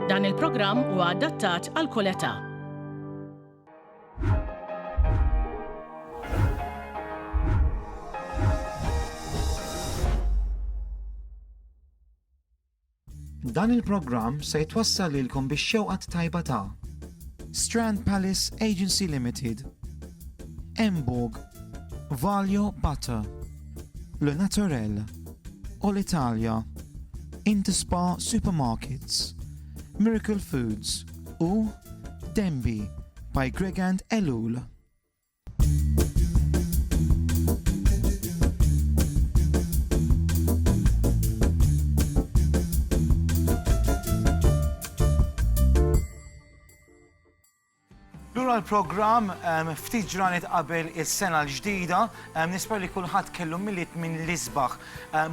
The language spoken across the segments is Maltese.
Dan il-programm huwa adattat għal kull età. Dan il-programm se jitwassal lilkom bix-xewqat tajba ta' Strand Palace Agency Limited, Emborg, Valio Butter, Le Naturel, All Italia, Interspa Supermarkets, Miracle Foods u Denby by Greg and Elul. L-programm ftit ġranet qabel is-sena l-ġdida nisper li kulħadd kellu millit minn l-isbaħ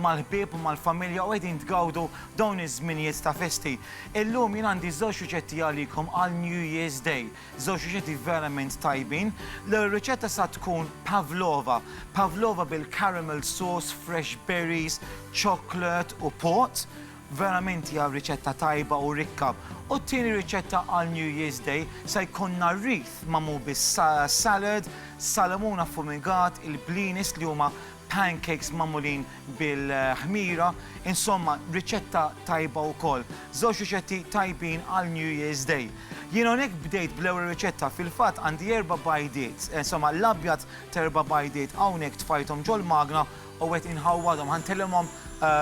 mal-ħbieb u mal-familja u qegħdin tgawdu dawn iż-żminijiet ta' festi. Illum jien għandi żewġ riċetti għalikom għal New Year's Day. Żewġ riċetti verament tajbin. L-riċetta sa tkun Pavlova. Pavlova bil-caramel sauce, fresh berries, chocolate u pot. Verament hija riċetta tajba u rikka. U t-tieni riċetta għal New Year's Day se jkollna wreath magħmul bis-salad, Salmon affumigat, il-blinis li huma pancakes magħmulin bil-ħmira. Insomma, riċetta tajba wkoll. Żewġ riċetti tajbin għal New Year's Day. Jien hawnhekk bdejt bl-ewwel riċetta fil-fatt għandi 4 bajdiet. Insomma, l-abjad ta' 4 bajdiet hawnhekk tfajthom ġol-magna u qed inħawwadhom ħantilhomhom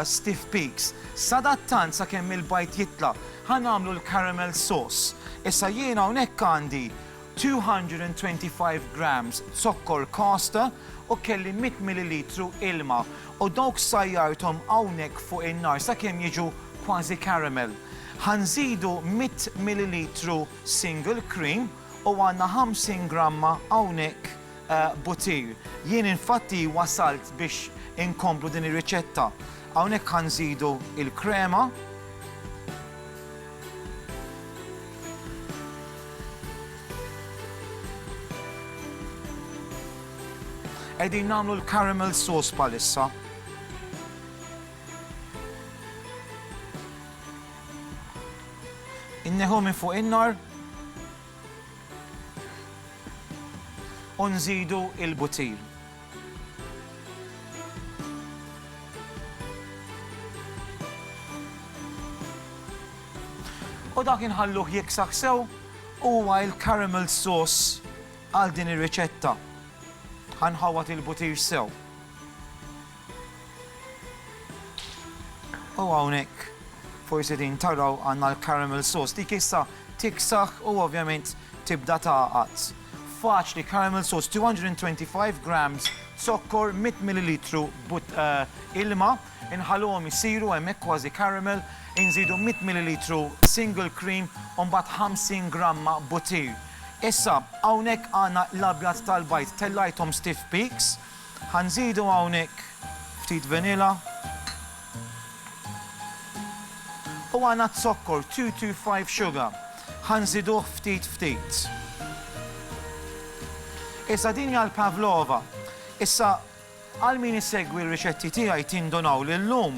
stiff peaks. Sadattant sakemm il-bajt jitla, ħanamlu l-caramel sauce. Issa jiena hawnhekk għandi 225 grams zokkor kasta u kelli 100 millilitru ilma u dawk sajjarthom hawnhekk fuq in-nar sakemm jiġu kważi caramel. Ħanżidu 100 millilitru single cream u għandna 50 gramma hawnhekk butir. Jien infatti wasalt biex inkomplu din ir-riċetta. Hawnhekk ħanżidu il-krema. Qegħdin nagħmlu l-caramel sauce bħalissa. Inneħu minn fuq in-nar u nżidu il-butir. U dak inħalluh jiksaħ sew huwa l-caramel sauce għal din ir-riċetta. Ħanħawat il-butir sew. U hawnhekk forsi din taraw għandna l-caramel sauce. Dik issa tiksaħ u ovvjament tibda taqgħad. Faċli caramel sauce 225 grams zokkor 100 millilitru ilma, inħalluhom isiru hemmhekk kważi caramel. Inżidu 100 millilitru single cream u mbagħad 50 gramma butir. Issa, hawnhekk għandna l-abjad tal-bajt tellajthom stiff peaks. Ħanżidu hawnhekk ftit vanilla. U għandna zokkor 225 sugar. Ħanżiduh ftit. Issa din hija l-Pavlova. Issa għal min isegwi r-riċetti tiegħi tindunaw li llum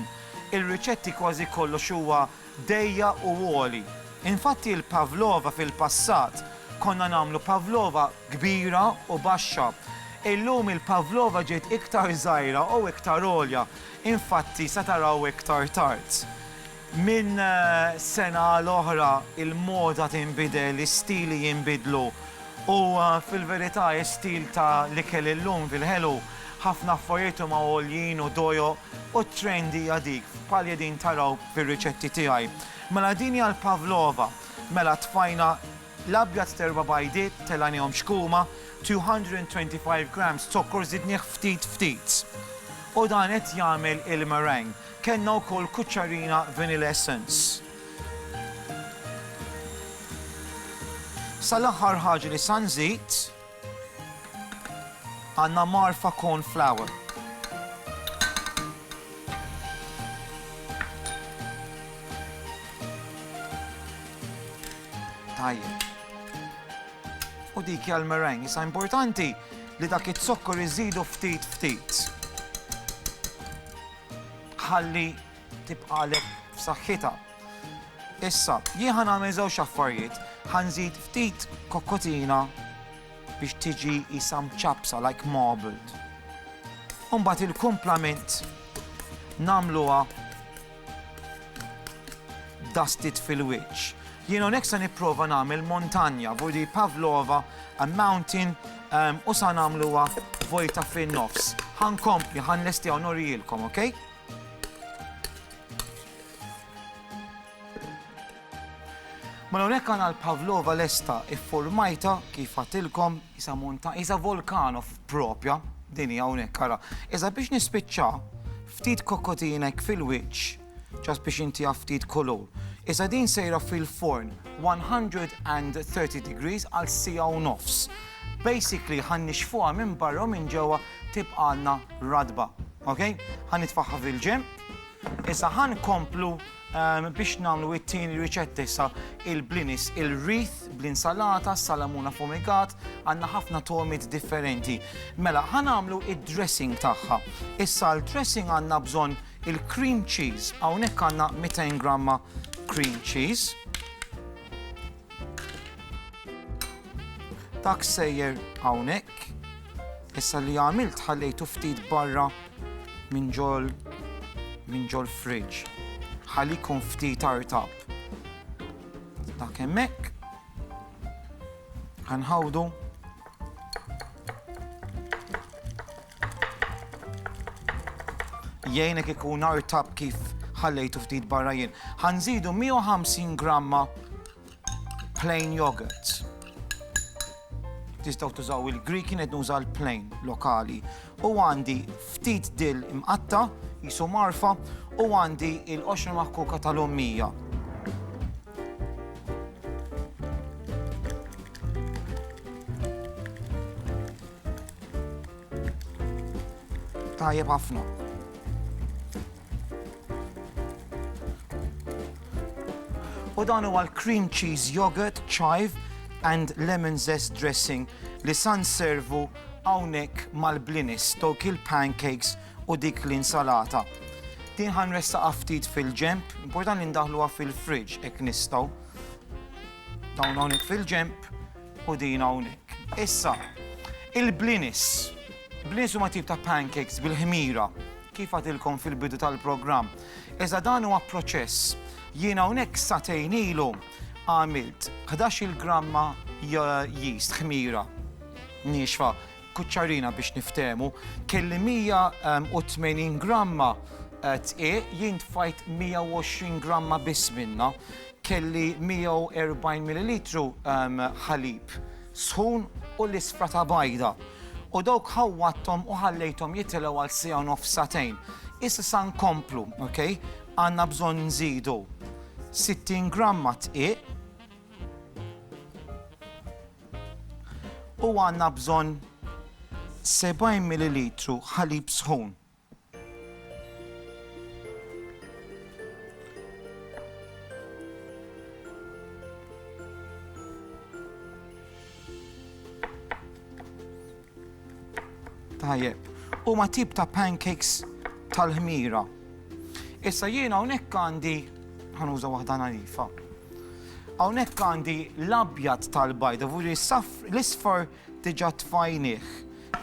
il-riċetti kważi kollox huwa dejja u għoli. Infatti il-Pavlova fil-passat konna nagħmlu Pavlova kbira u baxxa. Illum il-Pavlova ġiet iktar żgħira u iktar għolja. Infatti sa taraw iktar tard. Minn sena l-oħra il-moda tinbidel, l-istili jinbidlu. U fil-verità l-istil ta' l-ikel illum fil-ħelu ħafna affarijiet huma għoljin u dojo u trendi għadik bħal jedin taraw fir-riċetti tiegħi. Mela din hija l-Pavlova. Mela tfajna l-abjad ta' 4 bajdiet telgħinihom xkuma, 225 grams zokkor żidnieh ftit. U dan qed jagħmel il-meringue. Kellna wkoll kuċċarina vanilla essence. Sal-aħħar ħaġa li sa nżid għandna marfa corn flour. Tajjeb. U dik hija l-meringue. Issa importanti li dak it-zokkor iżidu ftit. Ħalli tibqalek f'saħħitha. Issa, jien ħan nagħmel żewġ affarijiet, ħanżid ftit kokkotina biex tiġi isa mċabsa like marbled. Mbagħad il-kumplament nagħmluha dusted fil-wiċċ. Jien hawnhekk se nipprova nagħmel montanja, vodi Pavlova, a mountain, u sa nagħmluha vojta fin-nofs. Ħankompli, ħanlestihom norijilkom, okay? Mela hawnhekk għandna l-Pavlova lesta iffurmajta kif għatilkom isa volkano propja, din hija hawnhekk ara. Iżda biex nispiċċa ftit kokkotinek fil-wiċċ, ġas biex intiha ftit kulur. Iżda din sejra fil-forn 130 degrees għal siegħa u nofs. Basically ħan nixfuha minn barra u minn ġewwa tibqalna radba. Okay? Ħan nitfaħħa fil-ġemp. Issa ħan komplu biex nagħmlu it-tieni riċetta issa il-blinis, il-wreath, bl-insalata, salamuna fumigat, għandna ħafna tomit differenti. Mela, ħan nagħmlu id-dressing tagħha. Issa l-dressing għandna bżonn il-cream cheese, hawnhekk għandna 200 gramma cream cheese. Dak sejjer hawnhekk. Issa li għamilt ħallejtu ftit barra minn ġol fridge. Ħallikum ftit artab. Dak hemmhekk. Ħanħawdu. Jgħinek ikun artab kif ħallejtu ftit barra jien. Ħanżidu 150 gramma plain yogurt. Tistgħu tużaw il-Greek, qed nuża l-plain lokali. U għandi ftit dill imqatta, jisu marfa, u għandi il-qoxra maħkuka tal-ommija. Tajjeb ħafna. U dan huwa l-cream cheese yogurt, chive and lemon zest dressing li san servu hawnhekk mal-blinis, dawk il-pancakes u dik l-insalata. Din ħanressaqa ftit fil-ġemp, importanti li ndaħluha fil-fridge hekk nistgħu. Dawn hawnhekk fil-ġemp u din hawnhekk. Issa, il-blinis. Blinis huma tip ta' pancakes bil-ħmira, kif għadilkom fil-bidu tal-programm. Iżda dan huwa proċess. Jien hawnhekk satejn ilu għamilt 11 gramma yeast ħmira nixfa, kuċċarina biex niftehmu, kelli 180 gramma tqiq, jien tfajt 120 gramma biss minnha, kelli 140 millilitru ħalib sħun u l-isfra ta' bajda. U dawk ħawwatthom u ħallejthom jitilgħu għal siegħa u nofs satejn. Issa sa nkomplu, okay? Għandna bżonn nżidu 60 gramma tqiq u għandna bżonn 70 millilitru ħalib sħun. Tajjeb, huma tip ta' pancakes tal-ħmira. Issa jiena hawnhekk għandi ħanuża waħda narifa. Hawnhekk għandi l-abjad tal-bajda, vuri l-isfar diġà tfajnieh.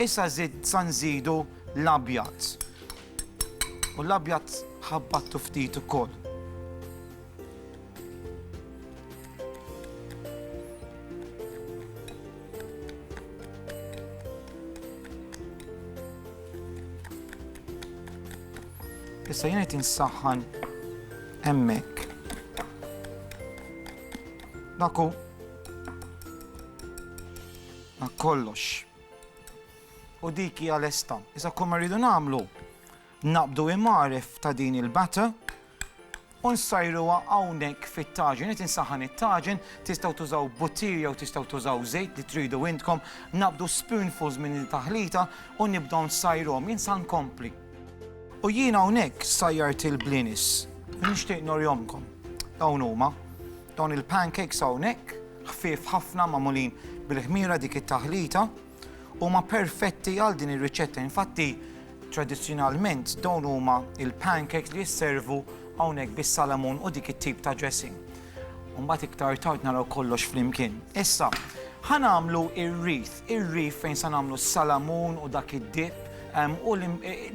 Issa sa nżidu l-abjad. U l-abjad ħabbattu ftit ukoll. Issa jien qed insaħħan hemmhekk. Daku. Dak kollox. U dik hija lesta. Issa kumma rridu nagħmlu naqbdu imaref ta' din il-batter u nsajruha hawnhekk fit-taġin. Qed insaħħan it-taġin, tistgħu tużaw buttir jew tistgħu tużaw żejt li tridu intkom, naqbdu spoonfuls minn il-taħlita u nibdew nsajruhom. Jien sa nkompli. U jiena hawnhekk sajjart il-blinis. Nixtieq norjomkom. Dawn huma. Dawn il-pancakes hawnhekk, ħfief ħafna magħmulin bil-ħmira dik it-taħlita, huma perfetti għal din ir-riċetta. Infatti, tradizzjonalment dawn huma il-pancakes li jisservu hawnhekk bis-salamon u dik it-tip ta' dressing. mbagħad iktar tard naraw kollox flimkien. Issa, ħanamlu ir-wreath. Ir-wreath fejn sa nagħmlu s-salamun u dak id-dip u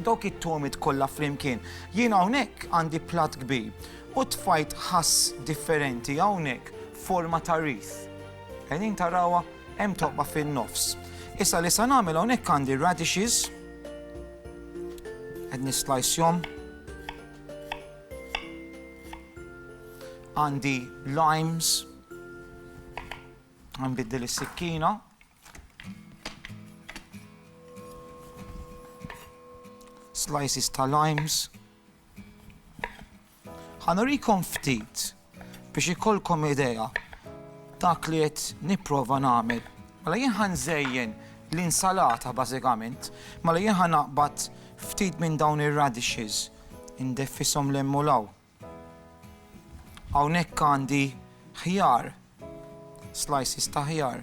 dawk it-tomit kollha flimkien. Jien hawnhekk għandi platt kbir u tfajt ħass differenti hawnhekk forma ta' wreath. Qegħdin tarawha hemm toqba fin-nofs. Issa li sa nagħmel hawnhekk għandi radishes qed nislicjhom. Għandi limes. Għanbiddel is-sikkina. Slices ta' limes. Ħanurikom ftit biex ikollkom idea dak li qed nipprova nagħmel. Mela jien ħanżejjen l-insalata bażikament, mela jien ħanaqbad ftit minn dawn ir-radishes indeffishom l-emmulaw. Hawnhekk għandi ħjar, slices ta' ħjar.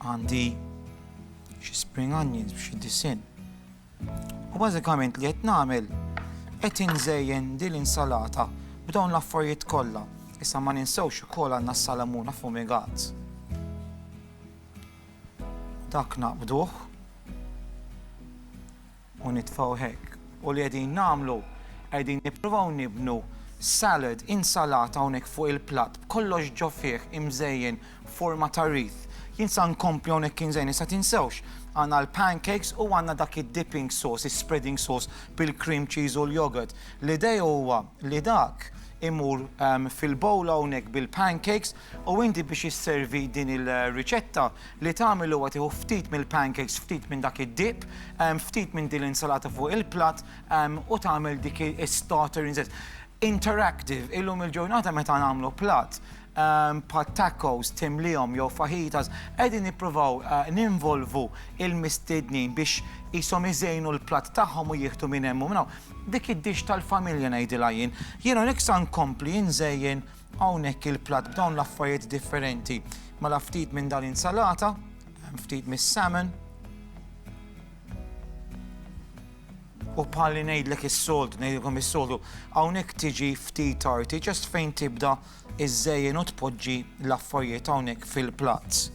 Għandi xi spring onions biex jiddisin. U bażikament li qed nagħmel qed inżejjen din l-insalata b'dawn l-affarijiet kollha. Issa ma ninsewx ukoll għandna s-salamun affumigat. Dak naqbduh u nitfgħu hekk. U li qegħdin nagħmlu qegħdin nippruvaw nibnu salad, insalata hawnhekk fuq il-platt b'kollox ġo fih imżejjen forma ta' wreath. Jien sa nkompli hawnhekk inżejjen issa tinsewx għandna l-pancakes u għandna dak id-dipping sauce, is-spreading sauce bil-cream cheese u l-yogurt. L-idea huwa li dak imur fil-bowl hawnhekk bil-pancakes u inti biex isservi din il-riċetta li tagħmel huwa tieħu ftit mill-pancakes, ftit minn dak id-dip, ftit minn din l-insalata fuq il-platt u tagħmel dik is-starter inżed. Interactive, illum il-ġurnata meta nagħmlu platt pa' tacos, timlihom jew fajitas, qegħdin nippruvaw ninvolvu il-mistednin biex ishom iżejnu l-platt tagħhom u jieħdu minn hemm u minn hawn. Dik id-dix tal-familja ngħidilha jien. Jien hawnhekk sa nkompli inżejjen hawnhekk il-platt b'dawn l-affarijiet differenti. Mela ftit minn dan insalata, ftit mis-salmon. U bħalli ngħidlek is-soltu, ngħidilkom is-soltu, hawnhekk tiġi ftit tarti, ġast fejn tibda iżżejjen u tpoġġi l-affarijiet hawnhekk fil-platt.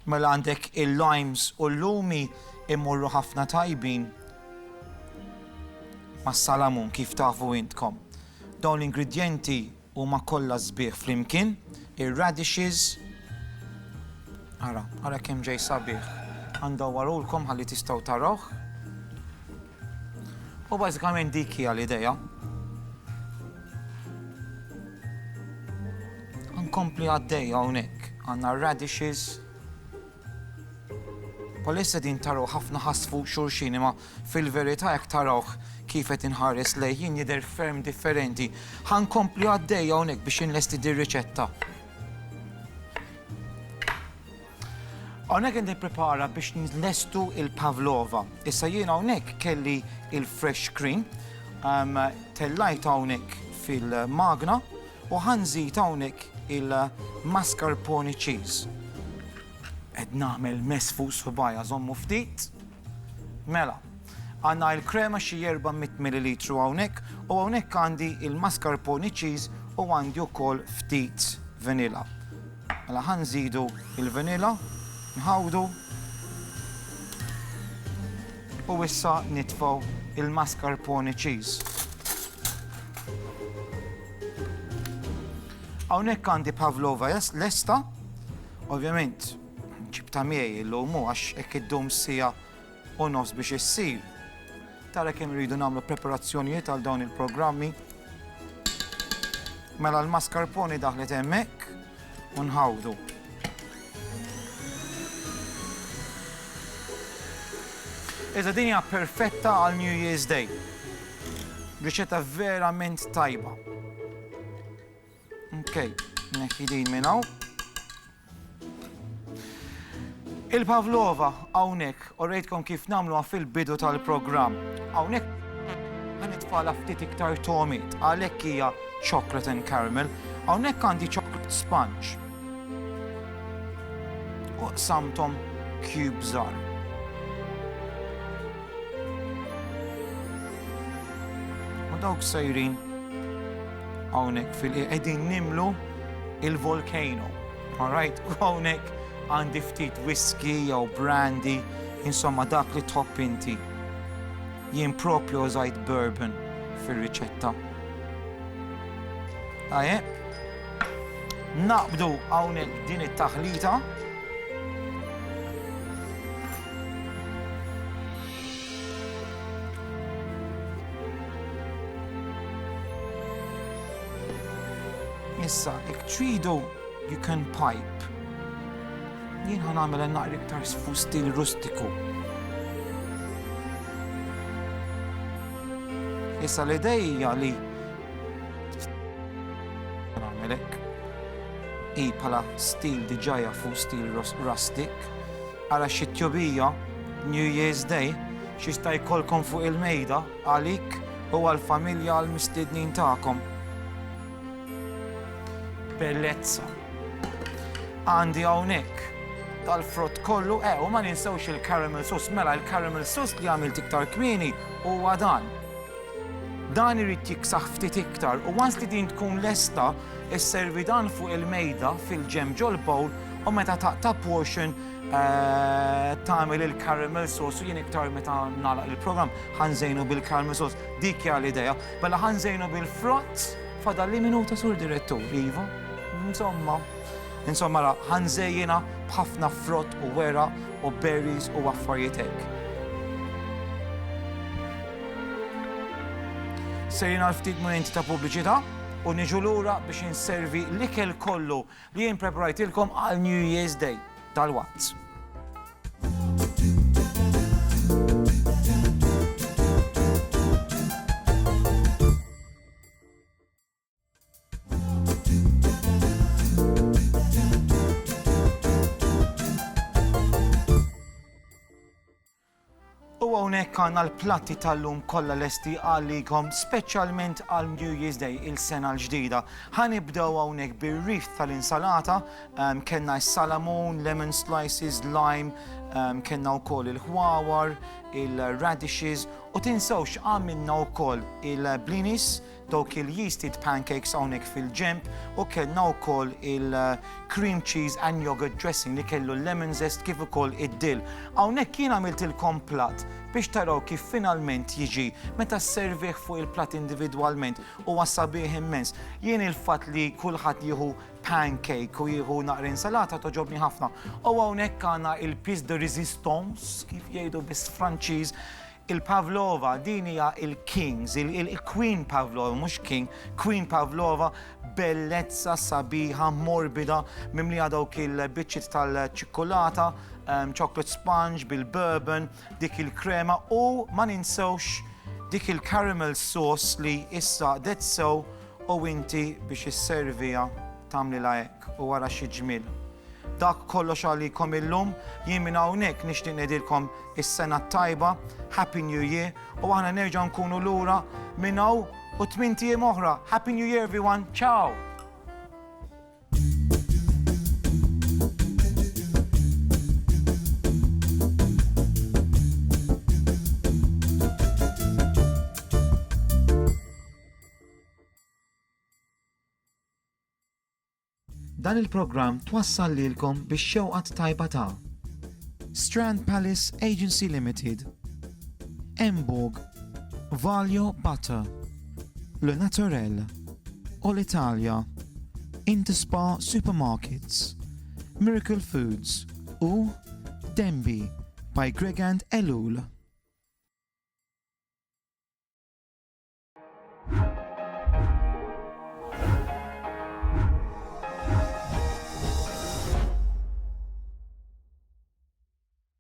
Mela għandek il-limes u l-lumi immorru ħafna tajbin mas-salamun kif tafu intkom. Dawn l-ingredjenti huma kollha sbieħ flimkien, ir-radishes. Ara kemm ġej sabiħ. Għandawwarulkom ħalli tistgħu tarawh. U bażikament dik hija l-idea. Nkompli għaddej hawnhekk. Għandna radishes. Palissa din taraw ħafna ħasfu xulxin imma fil-verità jekk tarawh kif qed inħares lejn jien jidher ferm differenti. Ħankompli għaddej hawnhekk biex inlesti din riċetta. Hawnhekk qed nipprepara biex nlestu il-Pavlova. Issa jien hawnhekk kelli il-fresh cream, tellajt hawnhekk fil-magna u ħanżid hawnhekk il-mascarpone cheese. Qed nagħmel mess fuq subajja żommu ftit. Mela, għandna l-krema xi 400 ml hawnhekk u hawnhekk għandi il-mascarpone cheese u għandi wkoll ftit vanilla. Mela ħanżidu il-vanilla, nħawdu u issa nitfgħu il-mascarpone cheese. Hawnhekk għandi Pavlova lesta, ovvjament ġibta miegħi llum għax hekk iddum sija u nofs biex issir. Tara kemm iridu nagħmlu preparazzjonijiet għal dawn il-programmi. Mela l-mascarpone daħlet hemmhekk u nħawdu. Iżda din hija perfetta għal New Year's Day. Riċetta verament tajba. Okay, neħi din minn hawn. Il-Pavlova hawnhekk urejtkom kif nagħmluha fil-bidu tal-programm. Hawnhekk ħanitfala ftit iktar tomit għalhekk hija chocolate and caramel. Hawnhekk għandi chocolate sponge. U qsamthom cubes żgħar. dawk sejrin hawnhekk qegħdin nimlu il-volcano. All right, u hawnhekk għandi ftit whisky jew brandy, insomma dak li tħobb inti. Jien propju użajt bourbon fir-riċetta. Tajjeb, naqbdu hawnhekk din it-taħlita. Issa, jekk tridu, you can pipe. Jien ħan għamela naqri iktar fu stil rustiku. Issa l-idejja li għamelek i pala stil diġaja fu stil rustic għala xittjobija New Year's Day xista jkollkom fuq il-mejda għalik u għal-familja għal-mistednin ta'kom. Bellezza. Għandi hawnhekk tal-frott kollu, u ma ninsewx il-caramel sauce, mela il-caramel sauce li għamilt iktar kmieni huwa dan. Dan irid jiksaħ ftit iktar u once li din tkun lesta, isservi dan fuq il-mejda fil-ġem ġol-bowl u meta taqta' portion tagħmel il-caramel sauce u jien iktar meta nagħlaq il-programm ħanżejnu bil-caramel sauce. Dik hija l-idea. Mela ħanżejnu bil-frott fadalli minuta sur direttur, Iva. Insomma, ħanżejjina b'ħafna frott u wera u berries u affarijiet hekk. Sejjina ftit momenti ta' pubbliċità u niġu lura biex inservi l-ikel kollu li jien preparajtilkom għal New Year's Day tal-Wazz. U hawnhekk għandna l-platti tal-lum kollha lesti għalikom speċjalment għal New Year's Day il-sena l-ġdida. Ħanibdew hawnhekk bir-wreath tal-insalata, kellna s-Salmon, lemon slices, lime, kellna wkoll il-ħwawar, il-radishes u tinsewx għamilna wkoll il-blinis, dawk il-yeasted pancakes hawnhekk fil-ġemp u kellna wkoll il-cream cheese and yogurt dressing li kellu lemon zest kif ukoll id-dill. Hawnhekk jien għamiltilkom platt biex taraw kif finalment jiġi meta sservih fuq il-platt individwalment u sabiħ immens. Jien il-fatt li kulħadd jieħu pancake u jieħu naqra insalata toġobni ħafna. U hawnhekk għandna il-piece de resistance kif jgħidu bis-Franċiż. Il-Pavlova, din hija il-Kings, il-Queen Pavlova, mhux King, Queen Pavlova, bellezza sabiħa, morbida, mimlija dawk il-biċċiet tal-ċikkolata, chocolate sponge bil-bourbon, dik il-krema u ma ninsewx dik il-caramel sauce li issa detsew u inti biex isservija tagħmlilha hekk u wara xi ġmiel. Dak kollox għalikom illum, jien minn hawnhekk nixtieq ngħidilkom is-sena tajba, Happy New Year, u aħna nerġa' nkunu lura minn hawn u 8 ijiem oħra. Happy New Year everyone, ciao! Dan il-programm twassal lilkom bix-xewqat tajba ta' Strand Palace Agency Limited, Emborg, Valio Butter, Le Naturel, All Italia, Interspa Supermarkets, Miracle Foods u Denby by Greg and Elul.